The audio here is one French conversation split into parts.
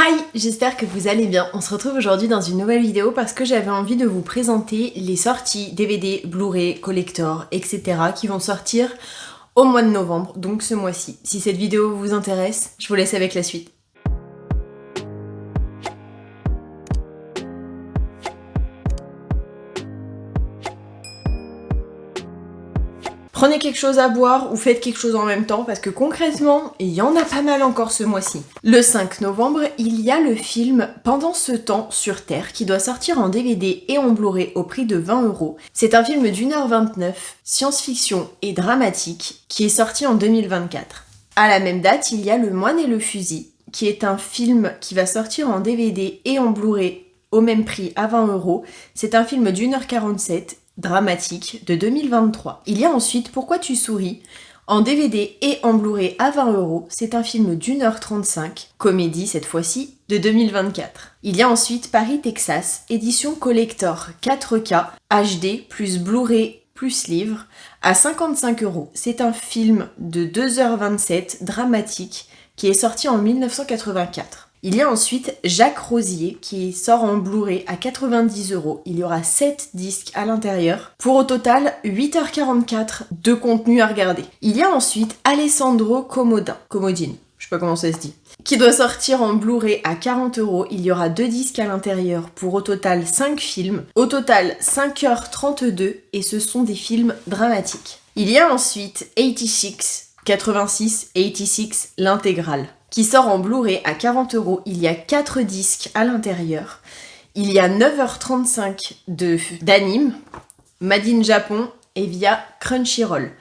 Hi, j'espère que vous allez bien. On se retrouve aujourd'hui dans une nouvelle vidéo parce que j'avais envie de vous présenter les sorties DVD, Blu-ray, collector, etc. qui vont sortir au mois de novembre, donc ce mois-ci. Si cette vidéo vous intéresse, je vous laisse avec la suite. Prenez quelque chose à boire ou faites quelque chose en même temps parce que concrètement, il y en a pas mal encore ce mois-ci. Le 5 novembre, il y a le film Pendant ce temps sur Terre qui doit sortir en DVD et en Blu-ray au prix de 20€. C'est un film d'1h29, science-fiction et dramatique qui est sorti en 2024. À la même date, il y a Le Moine et le Fusil qui est un film qui va sortir en DVD et en Blu-ray au même prix à 20€. C'est un film d'1h47 dramatique de 2023. Il y a ensuite Pourquoi tu souris en DVD et en Blu-ray à 20€. C'est un film d'1h35, comédie cette fois-ci, de 2024. Il y a ensuite Paris, Texas, édition collector 4K, HD, plus Blu-ray, plus livre, à 55€. C'est un film de 2h27, dramatique, qui est sorti en 1984. Il y a ensuite Jacques Rosier qui sort en Blu-ray à 90€. Il y aura 7 disques à l'intérieur. Pour au total 8h44 de contenu à regarder. Il y a ensuite Alessandro Comodine, je sais pas comment ça se dit, qui doit sortir en Blu-ray à 40€. Il y aura 2 disques à l'intérieur pour au total 5 films. Au total 5h32 et ce sont des films dramatiques. Il y a ensuite 86, l'intégrale, qui sort en Blu-ray à 40€. Il y a 4 disques à l'intérieur. Il y a 9h35 d'anime, Made in Japon et via Crunchyroll.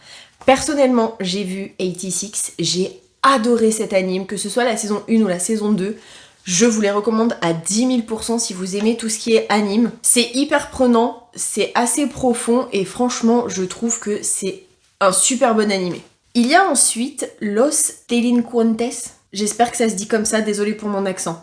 Personnellement, j'ai vu 86, j'ai adoré cet anime, que ce soit la saison 1 ou la saison 2. Je vous les recommande à 10 000% si vous aimez tout ce qui est anime. C'est hyper prenant, c'est assez profond et franchement, je trouve que c'est un super bon animé. Il y a ensuite Los Delincuentes, j'espère que ça se dit comme ça, désolé pour mon accent,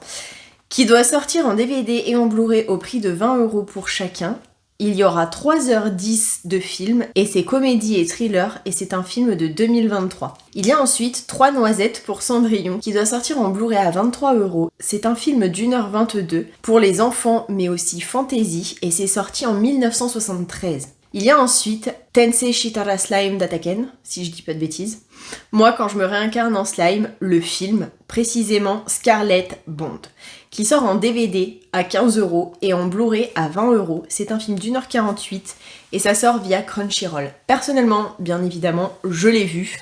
qui doit sortir en DVD et en Blu-ray au prix de 20€ pour chacun. Il y aura 3h10 de film et c'est comédie et thriller et c'est un film de 2023. Il y a ensuite 3 noisettes pour Cendrillon qui doit sortir en Blu-ray à 23€. C'est un film d'1h22 pour les enfants mais aussi fantasy et c'est sorti en 1973. Il y a ensuite Tensei Shitara Slime d'Ataken, si je dis pas de bêtises. Moi, quand je me réincarne en slime, le film, précisément Scarlet Bond, qui sort en DVD à 15€ et en Blu-ray à 20€. C'est un film d'1h48 et ça sort via Crunchyroll. Personnellement, bien évidemment, je l'ai vu,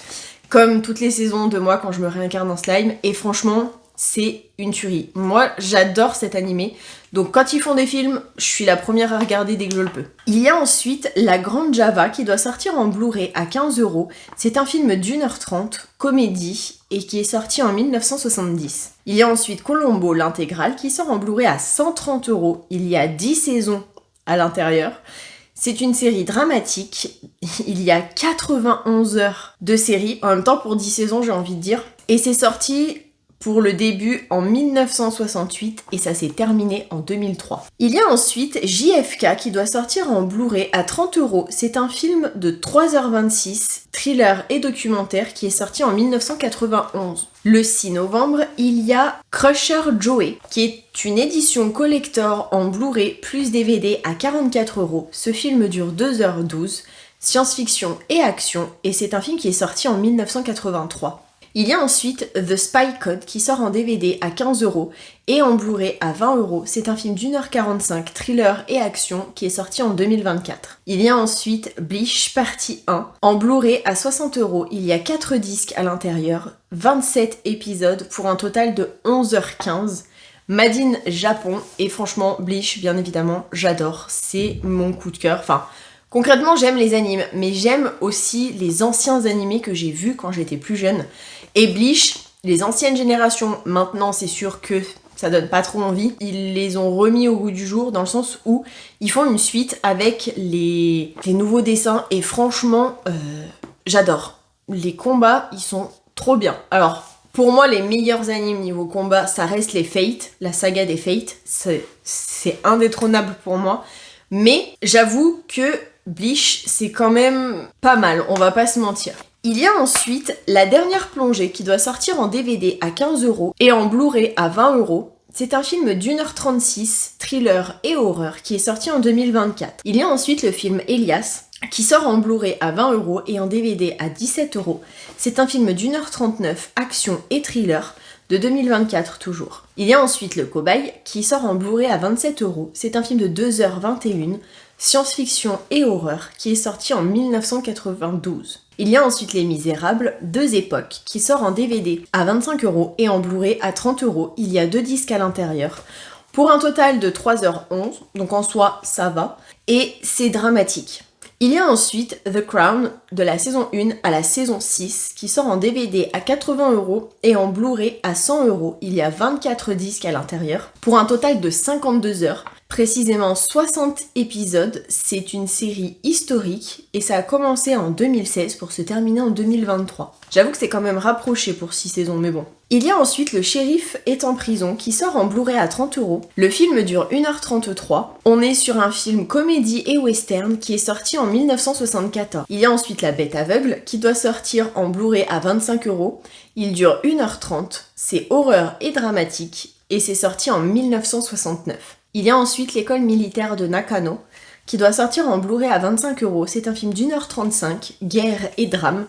comme toutes les saisons de moi quand je me réincarne en slime, et franchement, c'est une tuerie. Moi, j'adore cet animé. Donc quand ils font des films, je suis la première à regarder dès que je le peux. Il y a ensuite La Grande Java qui doit sortir en Blu-ray à 15€. C'est un film d'1h30, comédie, et qui est sorti en 1970. Il y a ensuite Colombo, l'intégrale, qui sort en Blu-ray à 130€. Il y a 10 saisons à l'intérieur. C'est une série dramatique. Il y a 91 heures de série. En même temps, pour 10 saisons, j'ai envie de dire. Et c'est sorti pour le début en 1968 et ça s'est terminé en 2003. Il y a ensuite JFK qui doit sortir en Blu-ray à 30€. C'est un film de 3h26, thriller et documentaire qui est sorti en 1991. Le 6 novembre, il y a Crusher Joey qui est une édition collector en Blu-ray plus DVD à 44€. Ce film dure 2h12, science-fiction et action et c'est un film qui est sorti en 1983. Il y a ensuite The Spy Code qui sort en DVD à 15€ et en Blu-ray à 20€. C'est un film d'1h45, thriller et action qui est sorti en 2024. Il y a ensuite Bleach Partie 1 en Blu-ray à 60€. Il y a 4 disques à l'intérieur, 27 épisodes pour un total de 11h15. Made in Japon et franchement Bleach bien évidemment j'adore, c'est mon coup de cœur. Enfin, concrètement, j'aime les animes, mais j'aime aussi les anciens animés que j'ai vus quand j'étais plus jeune. Et Bleach, les anciennes générations, maintenant c'est sûr que ça donne pas trop envie. Ils les ont remis au goût du jour dans le sens où ils font une suite avec les nouveaux dessins et franchement, j'adore. Les combats, ils sont trop bien. Alors, pour moi, les meilleurs animes niveau combat, ça reste les Fate, la saga des Fate. C'est indétrônable pour moi. Mais j'avoue que Bleach, c'est quand même pas mal, on va pas se mentir. Il y a ensuite La Dernière Plongée qui doit sortir en DVD à 15€ et en Blu-ray à 20€. C'est un film d'1h36, thriller et horreur, qui est sorti en 2024. Il y a ensuite le film Elias, qui sort en Blu-ray à 20€ et en DVD à 17€. C'est un film d'1h39, action et thriller, de 2024 toujours. Il y a ensuite Le Cobaye, qui sort en Blu-ray à 27€. C'est un film de 2h21, science-fiction et horreur, qui est sorti en 1992. Il y a ensuite Les Misérables, 2 époques, qui sort en DVD à 25€ et en Blu-ray à 30€. Il y a 2 disques à l'intérieur, pour un total de 3h11, donc en soi ça va, et c'est dramatique. Il y a ensuite The Crown, de la saison 1 à la saison 6, qui sort en DVD à 80€ et en Blu-ray à 100€. Il y a 24 disques à l'intérieur, pour un total de 52 heures, précisément 60 épisodes. C'est une série historique et ça a commencé en 2016 pour se terminer en 2023. J'avoue que c'est quand même rapproché pour 6 saisons, mais bon. Il y a ensuite Le Shérif est en prison, qui sort en Blu-ray à 30€. Le film dure 1h33. On est sur un film comédie et western qui est sorti en 1974. Il y a ensuite La Bête aveugle, qui doit sortir en Blu-ray à 25€. Il dure 1h30. C'est horreur et dramatique et c'est sorti en 1969. Il y a ensuite L'École militaire de Nakano, qui doit sortir en Blu-ray à 25€. C'est un film d'1h35, guerre et drame,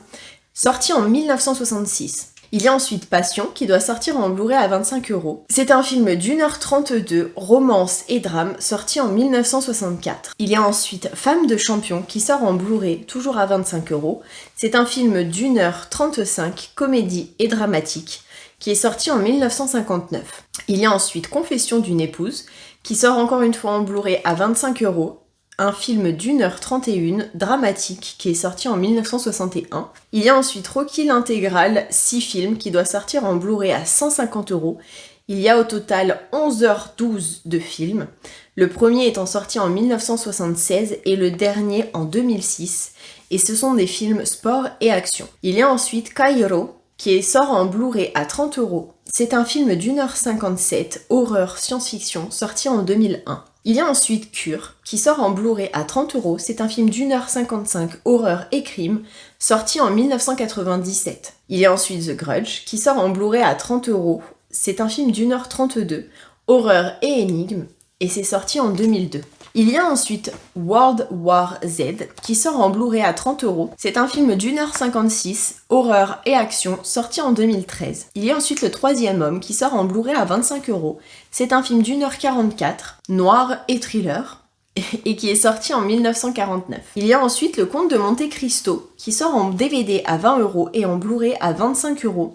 sorti en 1966. Il y a ensuite Passion, qui doit sortir en Blu-ray à 25€. C'est un film d'1h32, romance et drame, sorti en 1964. Il y a ensuite Femme de champion, qui sort en Blu-ray, toujours à 25€. C'est un film d'1h35, comédie et dramatique, qui est sorti en 1959. Il y a ensuite Confession d'une épouse, qui sort encore une fois en Blu-ray à 25€. Un film d'1h31, dramatique, qui est sorti en 1961. Il y a ensuite Rocky l'intégrale, 6 films, qui doit sortir en Blu-ray à 150€. Il y a au total 11h12 de films, le premier étant sorti en 1976 et le dernier en 2006, et ce sont des films sport et action. Il y a ensuite Kairo, qui sort en Blu-ray à 30€. C'est un film d'1h57, horreur science-fiction, sorti en 2001. Il y a ensuite Cure, qui sort en Blu-ray à 30€. C'est un film d'1h55, horreur et crime, sorti en 1997. Il y a ensuite The Grudge, qui sort en Blu-ray à 30€. C'est un film d'1h32, horreur et énigme, et c'est sorti en 2002. Il y a ensuite World War Z, qui sort en Blu-ray à 30€. C'est un film d'1h56, horreur et action, sorti en 2013. Il y a ensuite Le Troisième Homme, qui sort en Blu-ray à 25€. C'est un film d'1h44, noir et thriller, et qui est sorti en 1949. Il y a ensuite Le Comte de Monte Cristo, qui sort en DVD à 20€ et en Blu-ray à 25€.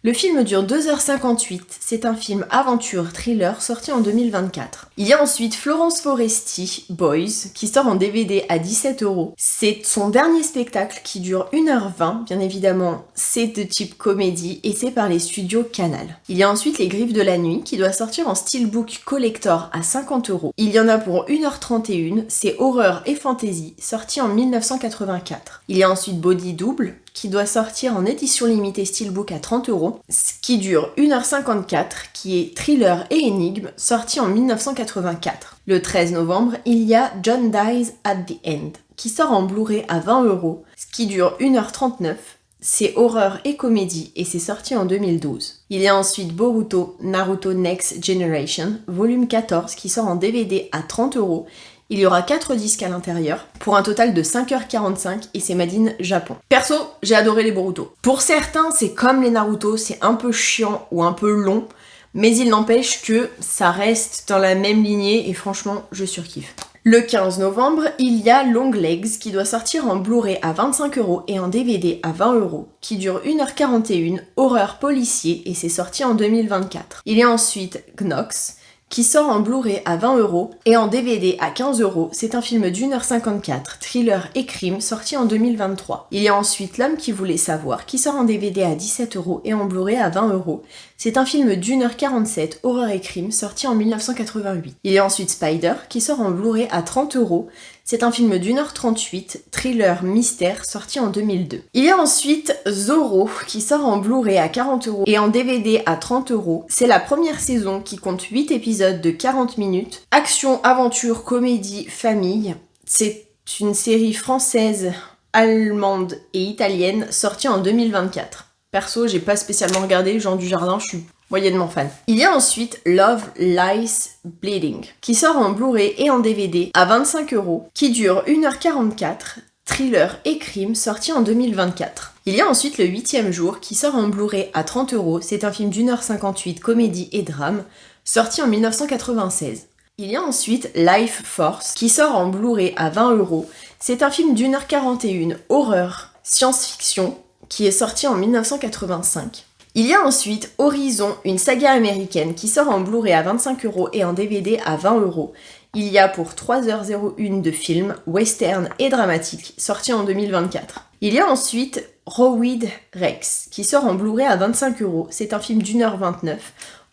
Le film dure 2h58, c'est un film aventure-thriller sorti en 2024. Il y a ensuite Florence Foresti, Boys, qui sort en DVD à 17€. C'est son dernier spectacle qui dure 1h20, bien évidemment, c'est de type comédie et c'est par les studios Canal. Il y a ensuite Les Griffes de la Nuit, qui doit sortir en steelbook collector à 50€. Il y en a pour 1h31, c'est horreur et fantasy, sorti en 1984. Il y a ensuite Body Double, qui doit sortir en édition limitée steelbook à 30€, ce qui dure 1h54, qui est thriller et énigme, sorti en 1984. Le 13 novembre, il y a John Dies at the End, qui sort en Blu-ray à 20€, ce qui dure 1h39, c'est horreur et comédie, et c'est sorti en 2012. Il y a ensuite Boruto Naruto Next Generation, volume 14, qui sort en DVD à 30€, Il y aura 4 disques à l'intérieur, pour un total de 5h45 et c'est made in Japon. Perso, j'ai adoré les Boruto. Pour certains, c'est comme les Naruto, c'est un peu chiant ou un peu long, mais il n'empêche que ça reste dans la même lignée et franchement, je surkiffe. Le 15 novembre, il y a Long Legs qui doit sortir en Blu-ray à 25€ et en DVD à 20€, qui dure 1h41, horreur policier et c'est sorti en 2024. Il y a ensuite Gnox, qui sort en Blu-ray à 20€ et en DVD à 15€. C'est un film d'1h54, thriller et crime, sorti en 2023. Il y a ensuite L'homme qui voulait savoir, qui sort en DVD à 17€ et en Blu-ray à 20€. C'est un film d'1h47, horreur et crime, sorti en 1988. Il y a ensuite Spider, qui sort en Blu-ray à 30€. C'est un film d'1h38, thriller mystère, sorti en 2002. Il y a ensuite Zorro, qui sort en Blu-ray à 40€ et en DVD à 30€. C'est la première saison qui compte 8 épisodes de 40 minutes. Action, aventure, comédie, famille. C'est une série française, allemande et italienne, sortie en 2024. Perso, j'ai pas spécialement regardé Jean Dujardin, je suis moyennement fan. Il y a ensuite Love Lies Bleeding, qui sort en Blu-ray et en DVD à 25€, qui dure 1h44, thriller et crime, sorti en 2024. Il y a ensuite Le 8e jour, qui sort en Blu-ray à 30€, c'est un film d'1h58, comédie et drame, sorti en 1996. Il y a ensuite Life Force, qui sort en Blu-ray à 20€, c'est un film d'1h41, horreur, science-fiction, qui est sorti en 1985. Il y a ensuite Horizon, une saga américaine qui sort en Blu-ray à 25€ et en DVD à 20€. Il y a pour 3h01 de film, western et dramatique, sorti en 2024. Il y a ensuite Rowweed Rex, qui sort en Blu-ray à 25€. C'est un film d'1h29,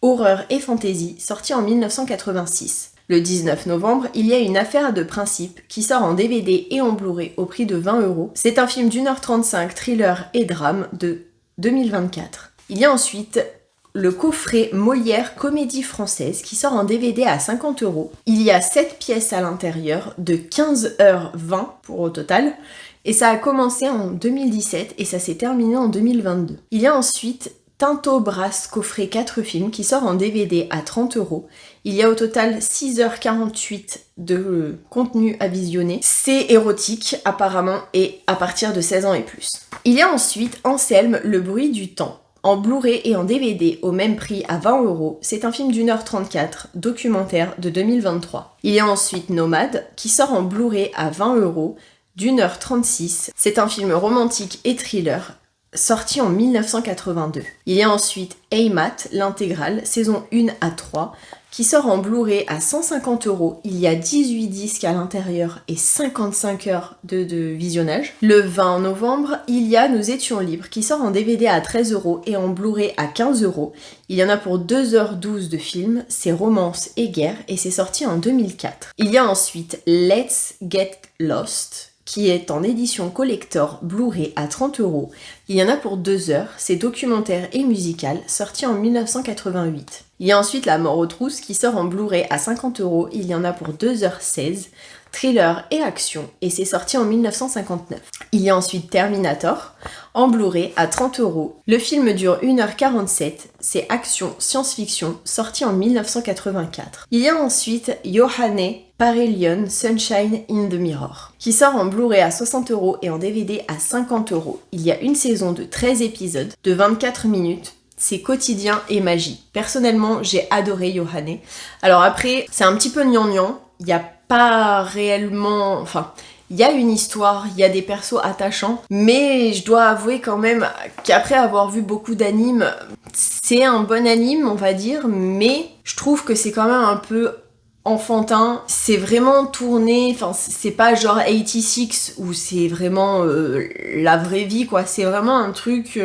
horreur et fantasy, sorti en 1986. Le 19 novembre, il y a Une affaire de principe qui sort en DVD et en Blu-ray au prix de 20€. C'est un film d'1h35, thriller et drame de 2024. Il y a ensuite le coffret Molière Comédie Française qui sort en DVD à 50€. Il y a 7 pièces à l'intérieur de 15h20 pour au total. Et ça a commencé en 2017 et ça s'est terminé en 2022. Il y a ensuite Tinto Brass coffret 4 films qui sort en DVD à 30€. Il y a au total 6h48 de contenu à visionner. C'est érotique apparemment et à partir de 16 ans et plus. Il y a ensuite Anselme, Le bruit du temps, en Blu-ray et en DVD au même prix à 20€. C'est un film d'1h34, documentaire de 2023. Il y a ensuite Nomade qui sort en Blu-ray à 20€, d'1h36. C'est un film romantique et thriller, sorti en 1982. Il y a ensuite Aymat, l'intégrale, saison 1 à 3, qui sort en Blu-ray à 150€. Il y a 18 disques à l'intérieur et 55 heures de visionnage. Le 20 novembre, il y a Nous étions libres, qui sort en DVD à 13€ et en Blu-ray à 15€. Il y en a pour 2h12 de film, c'est romance et guerre, et c'est sorti en 2004. Il y a ensuite Let's Get Lost, qui est en édition collector Blu-ray à 30€. Il y en a pour 2 heures, c'est documentaire et musical, sorti en 1988. Il y a ensuite La mort aux trousses qui sort en Blu-ray à 50€, il y en a pour 2h16, thriller et action, et c'est sorti en 1959. Il y a ensuite Terminator, en Blu-ray à 30€. Le film dure 1h47, c'est action, science-fiction, sorti en 1984. Il y a ensuite Yohane Parelion Sunshine in the Mirror, qui sort en Blu-ray à 60€ et en DVD à 50€. Il y a une saison de 13 épisodes de 24 minutes. C'est quotidien et magie. Personnellement, j'ai adoré Yohane. Alors après, c'est un petit peu gnangnan. Il n'y a pas réellement... Enfin, il y a une histoire, il y a des persos attachants. Mais je dois avouer quand même qu'après avoir vu beaucoup d'animes, c'est un bon anime, on va dire. Mais je trouve que c'est quand même un peu enfantin. C'est vraiment tourné... Enfin, c'est pas genre 86 où c'est vraiment la vraie vie, quoi. C'est vraiment un truc...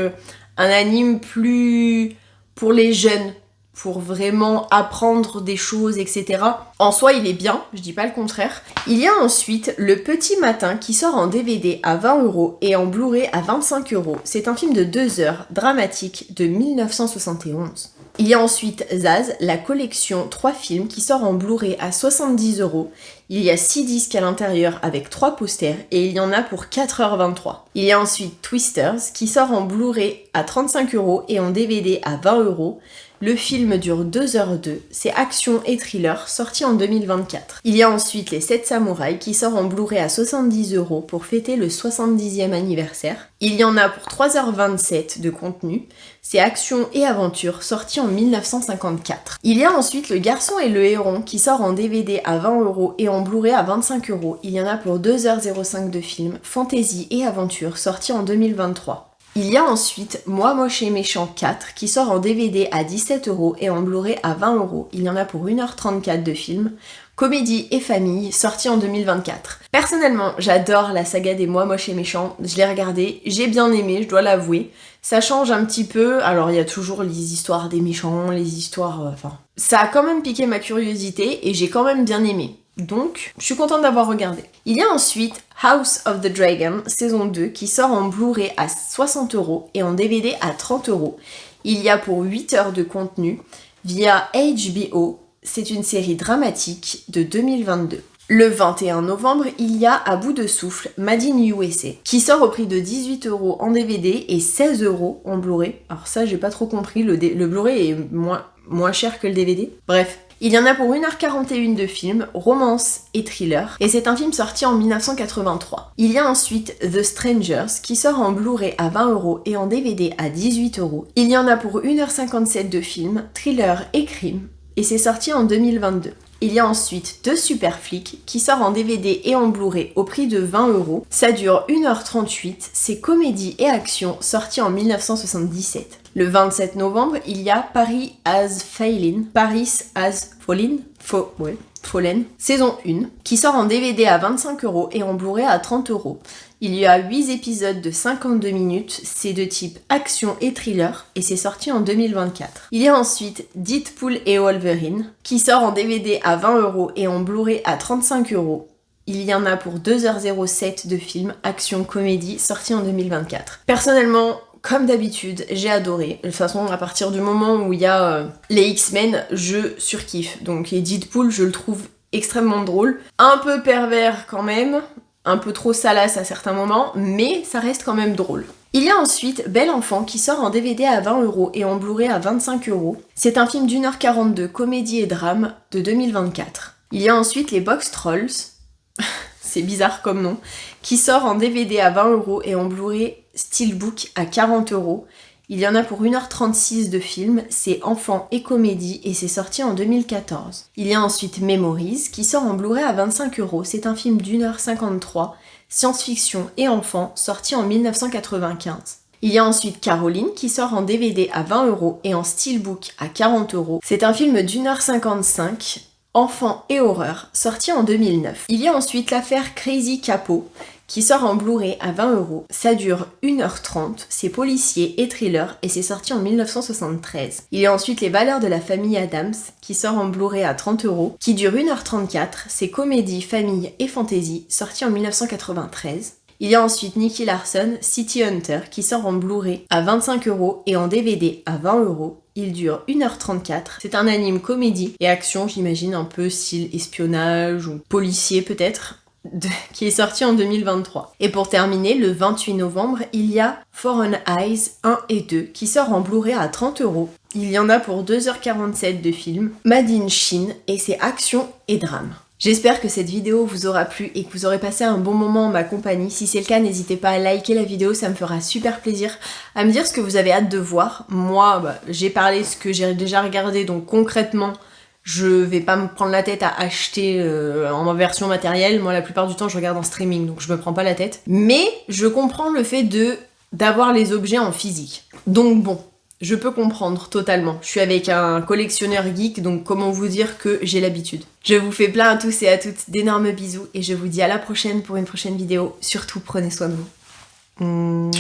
un anime plus pour les jeunes, pour vraiment apprendre des choses, etc. En soi, il est bien, je dis pas le contraire. Il y a ensuite Le Petit Matin qui sort en DVD à 20€ et en Blu-ray à 25€. C'est un film de 2 heures, dramatique, de 1971. Il y a ensuite Zaz, la collection 3 films qui sort en Blu-ray à 70€. Il y a 6 disques à l'intérieur avec 3 posters et il y en a pour 4h23. Il y a ensuite Twisters qui sort en Blu-ray à 35€ et en DVD à 20€. Le film dure 2h02, c'est action et thriller, sorti en 2024. Il y a ensuite Les 7 samouraïs qui sort en Blu-ray à 70€ pour fêter le 70e anniversaire. Il y en a pour 3h27 de contenu, c'est action et aventure, sorti en 1954. Il y a ensuite Le Garçon et le Héron qui sort en DVD à 20€ et en Blu-ray à 25€. Il y en a pour 2h05 de film, fantasy et aventure, sorti en 2023. Il y a ensuite Moi moche et méchant 4 qui sort en DVD à 17€ et en Blu-ray à 20€. Il y en a pour 1h34 de film, comédie et famille, sorti en 2024. Personnellement, j'adore la saga des Moi moche et méchant, je l'ai regardé, j'ai bien aimé, je dois l'avouer. Ça change un petit peu, alors il y a toujours les histoires des méchants, les histoires... Ça a quand même piqué ma curiosité et j'ai quand même bien aimé. Donc, je suis contente d'avoir regardé. Il y a ensuite House of the Dragon, saison 2, qui sort en Blu-ray à 60€ et en DVD à 30€. Il y a pour 8 heures de contenu via HBO. C'est une série dramatique de 2022. Le 21 novembre, il y a À bout de souffle, Made in USA, qui sort au prix de 18 € en DVD et 16 € en Blu-ray. Alors ça, j'ai pas trop compris, le Blu-ray est moins cher que le DVD. Bref. Il y en a pour 1h41 de film, romance et thriller, et c'est un film sorti en 1983. Il y a ensuite The Strangers, qui sort en Blu-ray à 20 € et en DVD à 18 €. Il y en a pour 1h57 de film, thriller et crime, et c'est sorti en 2022. Il y a ensuite The Super Flic, qui sort en DVD et en Blu-ray au prix de 20 €. Ça dure 1h38, c'est comédie et action, sorti en 1977. Le 27 novembre, il y a Paris Has Fallen, saison 1, qui sort en DVD à 25 € et en Blu-ray à 30 €. Il y a 8 épisodes de 52 minutes, c'est de type action et thriller, et c'est sorti en 2024. Il y a ensuite Deadpool et Wolverine, qui sort en DVD à 20 € et en Blu-ray à 35 €. Il y en a pour 2h07 de film, action-comédie, sorti en 2024. Personnellement, comme d'habitude, j'ai adoré. De toute façon, à partir du moment où il y a les X-Men, je surkiffe. Donc, et Deadpool, je le trouve extrêmement drôle. Un peu pervers quand même, un peu trop salace à certains moments, mais ça reste quand même drôle. Il y a ensuite Bel Enfant qui sort en DVD à 20 € et en Blu-ray à 25 €. C'est un film d'1h42, comédie et drame, de 2024. Il y a ensuite les Box Trolls, c'est bizarre comme nom, qui sort en DVD à 20 € et en Blu-ray Steelbook à 40 €. Il y en a pour 1h36 de film, c'est enfant et comédie et c'est sorti en 2014. Il y a ensuite Memories qui sort en Blu-ray à 25 €. C'est un film d'1h53, science-fiction et enfant, sorti en 1995. Il y a ensuite Caroline qui sort en DVD à 20 € et en Steelbook à 40 €. C'est un film d'1h55, enfant et horreur, sorti en 2009. Il y a ensuite l'affaire Crazy Capo, qui sort en Blu-ray à 20 €. Ça dure 1h30, c'est policier et thriller, et c'est sorti en 1973. Il y a ensuite Les Valeurs de la famille Adams, qui sort en Blu-ray à 30 €, qui dure 1h34, c'est comédie, famille et fantasy, sorti en 1993. Il y a ensuite Nicky Larson, City Hunter, qui sort en Blu-ray à 25 € et en DVD à 20 €. Il dure 1h34. C'est un anime comédie et action, j'imagine, un peu style espionnage ou policier peut-être, qui est sorti en 2023. Et pour terminer, le 28 novembre, il y a Foreign Eyes 1 et 2 qui sort en Blu-ray à 30 €. Il y en a pour 2h47 de film, Made in Chine, et c'est action et drame. J'espère que cette vidéo vous aura plu et que vous aurez passé un bon moment en ma compagnie. Si c'est le cas, n'hésitez pas à liker la vidéo, ça me fera super plaisir. À me dire ce que vous avez hâte de voir. Moi, j'ai parlé ce que j'ai déjà regardé, donc concrètement, je vais pas me prendre la tête à acheter en version matérielle. Moi, la plupart du temps, je regarde en streaming, donc je me prends pas la tête. Mais je comprends le fait d'avoir les objets en physique. Donc bon, je peux comprendre totalement. Je suis avec un collectionneur geek, donc comment vous dire que j'ai l'habitude. Je vous fais plein à tous et à toutes d'énormes bisous et je vous dis à la prochaine pour une prochaine vidéo. Surtout, prenez soin de vous.